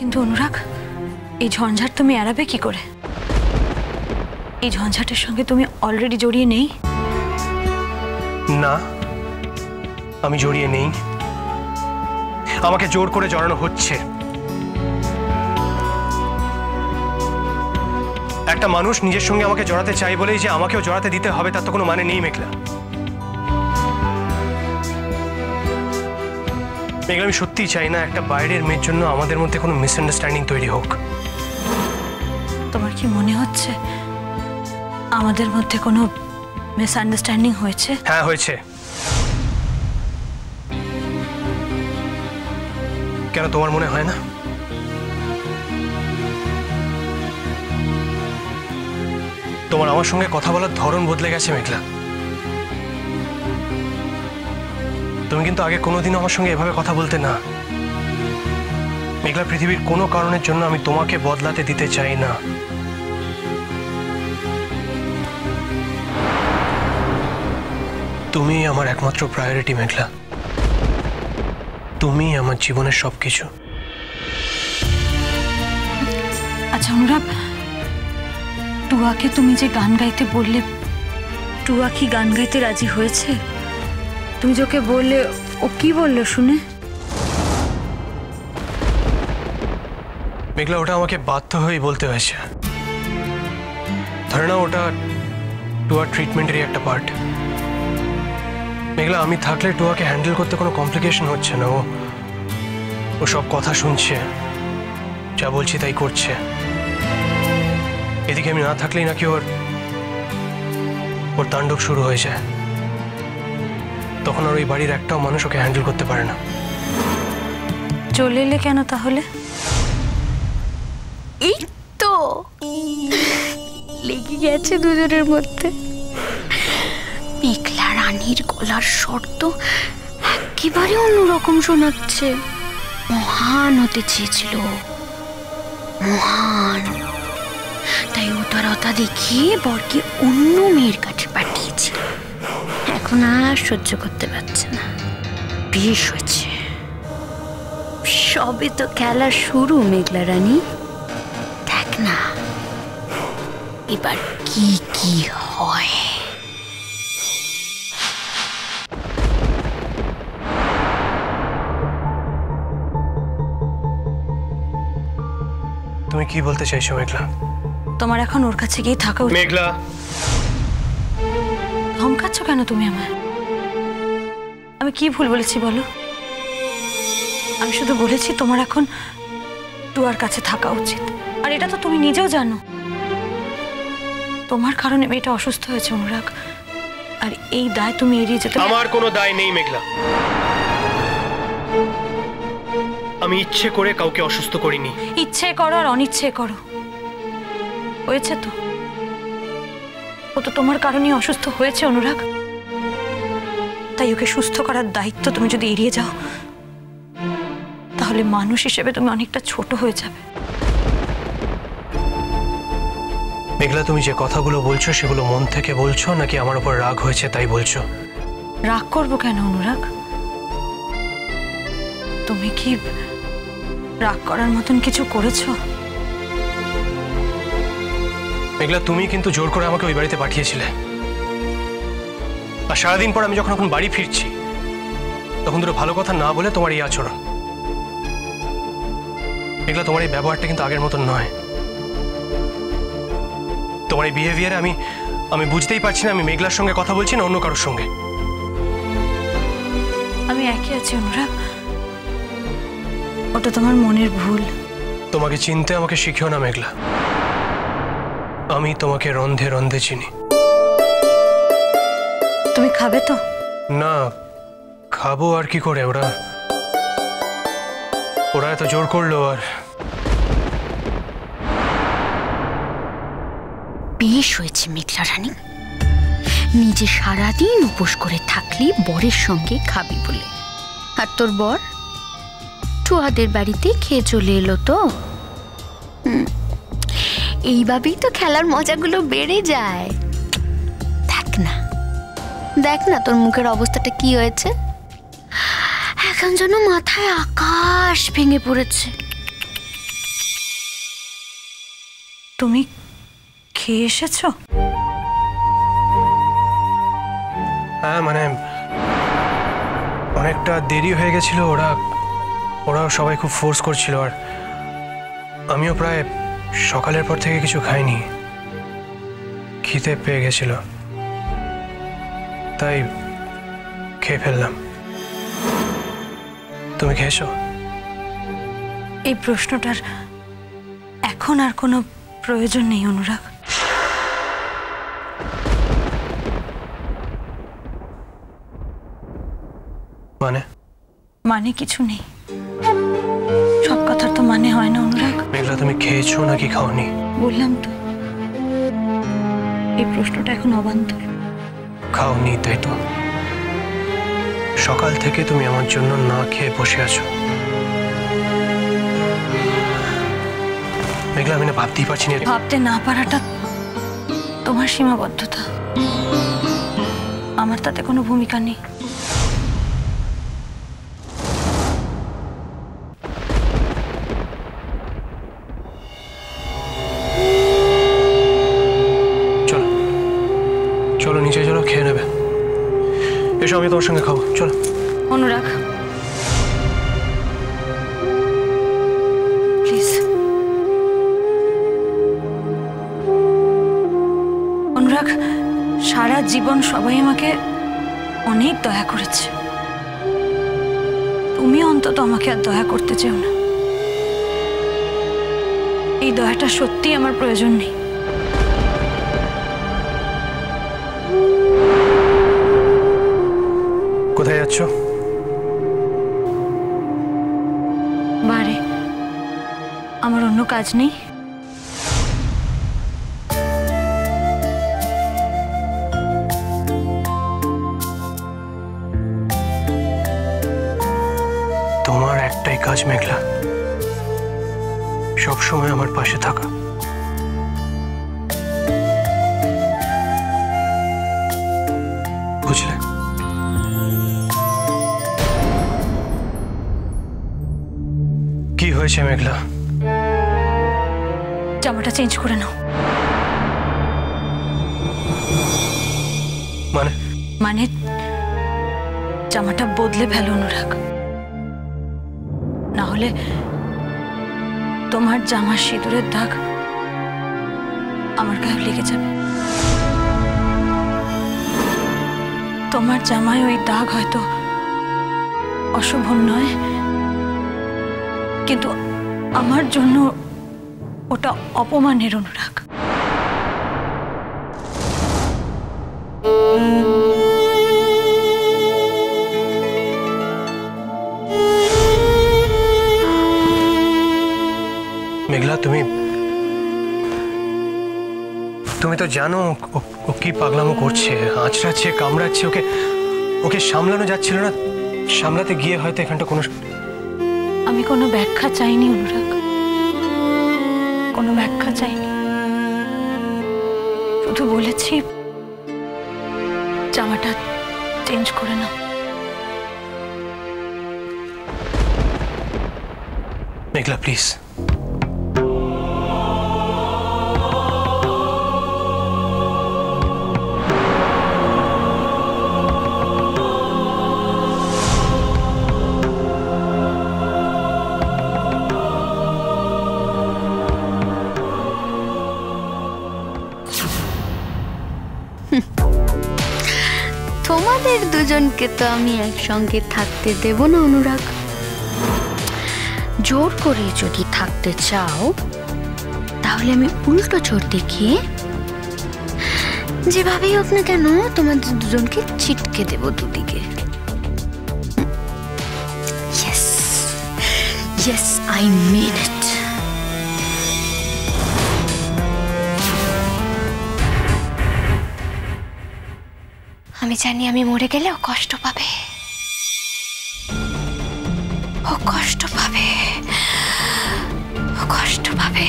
কিন্তু অনুরাগ, এই ঝঞ্ঝাট তুমি এড়াবে কি করে? এই ঝঞ্ঝাটের সঙ্গে তুমি অলরেডি জড়িয়ে নেই? না, আমি জড়িয়ে নেই, আমাকে জোর করে জড়ানো হচ্ছে। একটা মানুষ নিজের সঙ্গে আমাকে জড়াতে চাই বলেই যে আমাকেও জড়াতে দিতে হবে তার তো কোনো মানে নেই মেঘলা। মেঘলা, আমি সত্যিই চাই না একটা বাইরের মেয়ের জন্য আমাদের মধ্যে কোনো মিসআন্ডারস্ট্যান্ডিং তৈরি হোক। তোমার কি মনে হচ্ছে আমাদের মধ্যে কোনো মিসআন্ডারস্ট্যান্ডিং হয়েছে? হ্যাঁ, হয়েছে। কেন, তোমার মনে হয় না? তোমার আমার সঙ্গে কথা বলার ধরন বদলে গেছে মেঘলা। তুমি কিন্তু আগে কোনোদিনও আমার সঙ্গে এভাবে কথা বলতে না মেঘলা। পৃথিবীর কোনো কারণের জন্য আমি তোমাকে বদলাতে দিতে চাই না। তুমি আমার একমাত্র প্রায়োরিটি মেঘলা। তুমি আমার জীবনের সবকিছু। আচ্ছা অনুরাগ, টুয়াকে তুমি যে গান গাইতে বললে, টুয়া কি গান গাইতে রাজি হয়েছে? তুমি যে ওকে বললে, ও কি বললো শুনে? মেঘলা, ওটা আমাকে বাধ্য হয়েই বলতে হয়েছে। ধরে না, ওটা টুয়ার ট্রিটমেন্টেরই একটা পার্ট। মেঘলা, আমি থাকলে টুয়াকে হ্যান্ডেল করতে কোনো কমপ্লিকেশন হচ্ছে না। ও সব কথা শুনছে, যা বলছি তাই করছে। এদিকে আমি না থাকলেই নাকি ওর তাণ্ডব শুরু হয়ে যায়। তখন আর ওই বাড়ির একটাও মানুষ ওকে হ্যান্ডেল করতে পারে না। চলে এলে কেন তাহলে? এই তো লেগে গেছে দুজনের মধ্যে। মেঘলা রানীর গলার স্বর তো একেবারে অন্যরকম শোনাচ্ছে। মহান হতে চেয়েছিল, মহান। তাই উদারতা দেখিয়ে বরকে অন্য মেয়ের কাছে পাঠিয়েছিল। এখন আর সহ্য করতে পারছে না। বেশ হয়েছে, সবে তো খেলা শুরু মেঘলা রানী। দেখ না এবার কি কি হয়। তুমি কি বলতে চাইছো মেঘলা? তোমার এখন ওর কাছে গিয়ে থাকা উচিত। মেঘলা, ধমকাচ্ছ কেন তুমি আমায়? আমি কি ভুল বলেছি বলো? আমি শুধু বলেছি তোমার এখন টুয়ার কাছে থাকা উচিত। আর এটা তো তুমি নিজেও জানো, তোমার কারণে মেয়েটা অসুস্থ হয়েছে অনুরাগ। আর এই দায় তুমি এড়িয়ে যেতে। আমার কোনো দায় নেই মেঘলা। আমি ইচ্ছে করে কাউকে অসুস্থ করিনি। ইচ্ছে করো আর অনিচ্ছে করো, হয়েছে তো। ও তো তোমার কারণেই অসুস্থ হয়েছে অনুরাগ। তাই ওকে সুস্থ করার দায়িত্ব তুমি যদি এড়িয়ে যাও, তাহলে মানুষ হিসেবে তুমি অনেকটা ছোট হয়ে যাবে। মেঘলা, তুমি যে কথাগুলো বলছো সেগুলো মন থেকে বলছো নাকি আমার উপর রাগ হয়েছে তাই বলছো? রাগ করবো কেন অনুরাগ? তুমি কি রাগ করার মতন কিছু করেছো? মেঘলা, তুমি কিন্তু জোর করে আমাকে ওই বাড়িতে পাঠিয়েছিলে। আর সারাদিন পর আমি যখন এখন বাড়ি ফিরছি, তখন দুটো ভালো কথা না বলে তোমার এই আচরণ। মেঘলা, তোমার এই ব্যবহারটা কিন্তু আগের মতন নয়। তোমার এই বিহেভিয়ারে আমি বুঝতেই পারছি না আমি মেঘলার সঙ্গে কথা বলছি না অন্য কারোর সঙ্গে। আমি একই আছি অনুরাগ, ওটা তোমার মনের ভুল। তোমাকে চিনতে আমাকে শিখিও না মেঘলা। আমি তোমাকে রন্ধে রন্ধে চিনি। তুমি খাবে তো? না, খাবো আর কি করে। ওরা এত জোর করলো। আর বেশ হয়েছে মেঘলা রানী, নিজে সারাদিন উপোস করে থাকলি বরের সঙ্গে খাবি বলে। আর তোর বর টুয়াদের বাড়িতে খেয়ে চলে এলো তো। এইভাবেই তো খেলার মজাগুলো বেড়ে যায়। দেখ না তোর মুখের অবস্থাটা কি হয়েছে। এখন যেন মাথায় আকাশ ভেঙে পড়েছে। তুমি খেয়ে এসেছো? হ্যাঁ মানে অনেকটা দেরি হয়ে গেছিল, ওরাও সবাই খুব ফোর্স করছিল, আর আমিও প্রায় সকালের পর থেকে কিছু খাইনি, খিদে পেয়ে গেছিল, তাই খেয়ে ফেললাম। তুমি খেয়েছো? এই প্রশ্নটার এখন আর কোনো প্রয়োজন নেই অনুরাগ। মানে কিছু নেই, সব কথার তো মানে হয় না অনুরাগ। মেঘলা, তুমি খেয়েছো নাকি খাওনি? বললাম তো, এই প্রশ্নটা এখন অবান্তর। খাওনি তাই তো? সকাল থেকে তুমি আমার জন্য না খেয়ে বসে আছো। মেঘলা, আমি না ভাবতেই পারছি না। ভাবতে না পারাটা তোমার সীমাবদ্ধতা, আমার তাতে কোনো ভূমিকা নেই। চলো চলো নিচে চলো, খেয়ে নেবে। এসো, আমি তোমার সঙ্গে খাবো, চলো। অনুরাগ প্লিজ, অনুরাগ, সারা জীবন সবাই আমাকে অনেক দয়া করেছে, তুমি অন্তত আমাকে আর দয়া করতে চেও না। এই দয়াটা সত্যি আমার প্রয়োজন নেই। কোথায় যাচ্ছ? বারে, আমার অন্য কাজ নেই। তোমার একটাই কাজ মেঘলা, সবসময় আমার পাশে থাকা। বুঝলে? কি হয়েছে মেঘলা? জামাটা চেঞ্জ করে নাও। মানে জামাটা বদলে ফেলো অনুরাগ, না হলে তোমার জামার সিঁদুরের দাগ আমার গায়ে লেগে যাবে। তোমার জামায় ওই দাগ হয়তো অশুভ নয়, কিন্তু আমার জন্য ওটা অপমানের অনুরাগ। মেঘলা, তুমি তো জানো ও কি পাগলামো করছে, আঁচড়াচ্ছে, কামড়াচ্ছে, ওকে সামলানো যাচ্ছিল না, সামলাতে গিয়ে হয়তো এখানটা কোনো। আমি কোনো ব্যাখ্যা চাইনি অনুরাগ, কোনো ব্যাখ্যা চাইনি, শুধু বলেছি জামাটা চেঞ্জ করে নাও। মেঘলা প্লিজ। তোমাদের দুজনকে তো আমি একসঙ্গে থাকতে দেব না অনুরাগ। জোর করে যদি থাকতে চাও তাহলে আমি উল্টো চোর দেখিয়ে যেভাবেই হোক না কেন তোমাদের দুজনকে ছিটকে দেব দুদিকে। ইয়েস ইয়েস, আই মিন ইট। আমি জানি আমি মরে গেলে ও কষ্ট পাবে, ও কষ্ট পাবে, ও কষ্ট পাবে।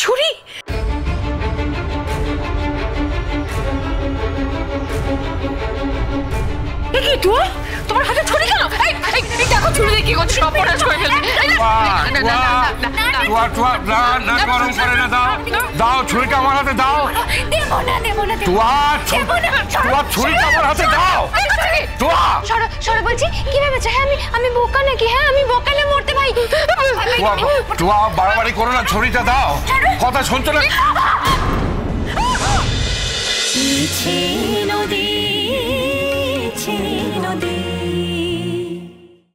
ছুরি! কি তোমার হাতে ছুরি কেন? দেখো ছুরি দিয়ে কি করছো, সর্বনাশ করে ফেলবে। গরম করে না, দাও দাও ছুরিটা আমার হাতে দাও। ছুরিটা আমার হাতে দাও। সরে বলছি কি ভেবেছো? হ্যাঁ আমি বোকা নাকি? হ্যাঁ আমি বোকালে মরতে ভাই। বাড়াবাড়ি করো না, ছুরিটা দাও। কথা শুনছো না?